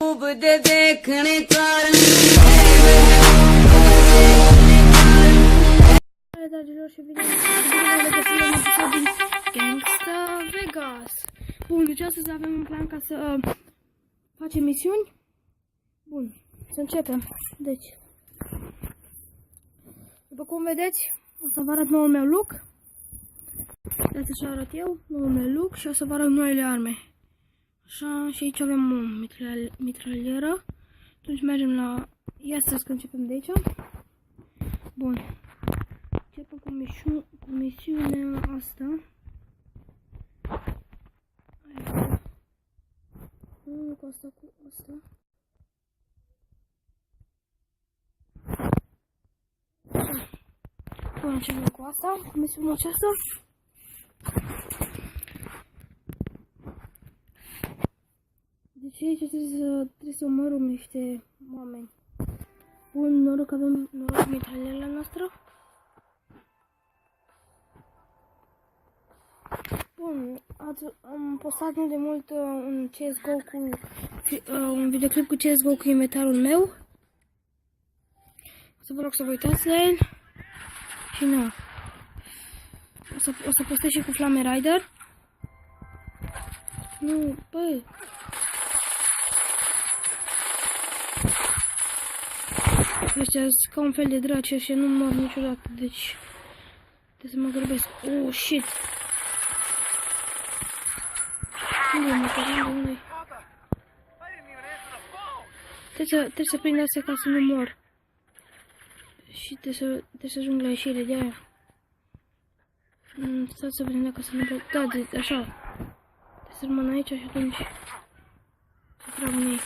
खूब दे देखने Dragilor și bine găsim un episod din Gangsta Vegas. Bun, deci astăzi avem un plan ca să facem misiuni. Bun, să începem. Deci, după cum vedeți, o să vă arăt noul meu look. Asta așa arăt eu, noul meu look, și o să vă arăt noile arme. Așa, și aici avem o mitralieră. Atunci mergem la... Ia să începem de aici. Bun. Începem cu misiunea asta. Nu cu asta, cu asta. Bun, începem cu asta, cu misiunea aceasta. Deci aici trebuie să omorâm niște oameni. Bun, noroc, avem noroc mitralieră noastră. Bun, am postat nu de mult un CSGO cu un videoclip cu CSGO cu inventarul meu. O să vă rog să vă uitați la el. Și na. O să postez și cu Flame Rider. Nu, băi. Ăștia sunt ca un fel de draci și nu mor niciodată, deci trebuie să mă grăbesc. Oh, shit! Unde? Trebuie să prind astea ca să nu mor. Și trebuie să ajung la ieșire de aia. Stați să vedem dacă să nu pot. Da, de așa. Trebuie să rămân aici și atunci să trag în ei.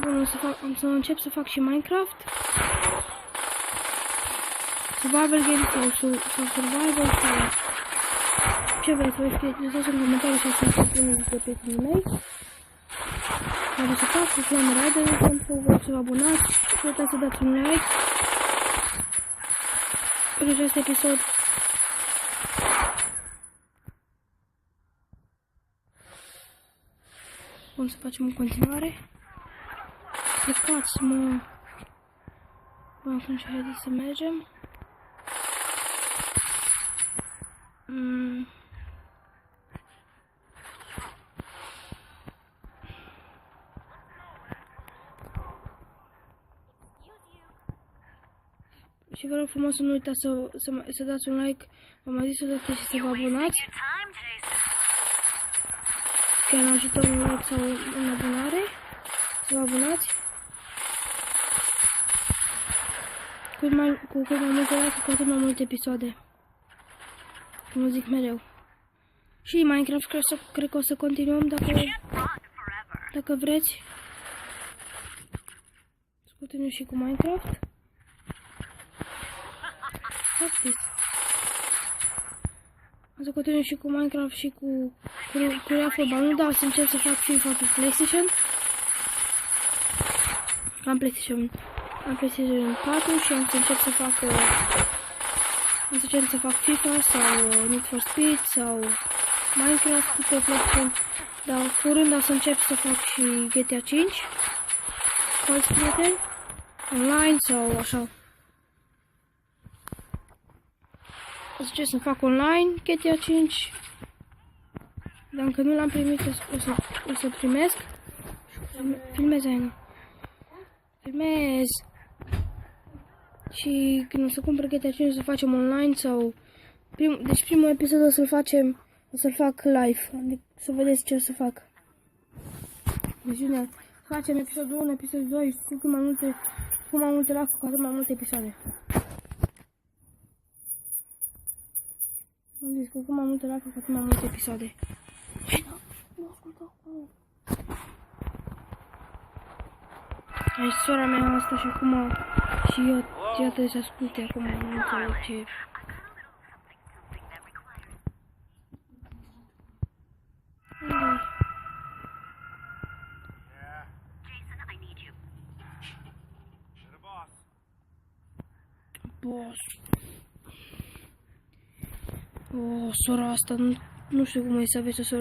Bun, am să încep să fac și Minecraft. Survival game sau survival sau ce vreți să vă scrieți, lăsați în comentarii și să spuneți de prietenii mei. Care să fac cu Flame Rider, de exemplu, vă rog să vă abonați, să uitați să dați un like. Pentru acest episod. Bun, să facem în continuare. Plecați, mă. Bun, atunci haideți să mergem. Și vă rog frumos să nu uitați să dați un like, v-am mai zis odată, și să vă abonați. Chiar ne ajută un like sau o abonare. Să vă abonați. Cu cât mai multe like, cu atât mai multe episoade. Cum zic mereu. Și Minecraft cred că o să continuăm dacă vreți. Să continuăm și cu Minecraft. O să continuăm și cu Minecraft și cu Rea Fotbal. Nu, dar o să încerc să fac FIFA pe PlayStation. Am PlayStation 4 și am să încerc să fac FIFA sau Need for Speed sau Minecraft pe PlayStation. Dar curând o să încep să fac și GTA 5 cu alți prieteni, online sau așa. O să încerc să fac online GTA 5. Dar încă nu l-am primit, o să primesc. Filmez aia. Filmez. Și când o să cumpăr GTA 5 o să facem online sau... Deci primul episod o să-l fac live. Adică să vedeți ce o să fac. Viziunea. Facem episodul 1, episodul 2, cu cât mai multe like, cu atât mai multe episoade. Am zis, cu cât mai multe like, cu atât mai multe episoade. Nu ascultă acum. Aici sora mea asta și acum și eu trebuie să asculte acum, nu înțeleg ce. Boss. O, sora asta, nu știu cum e să aveți o soră.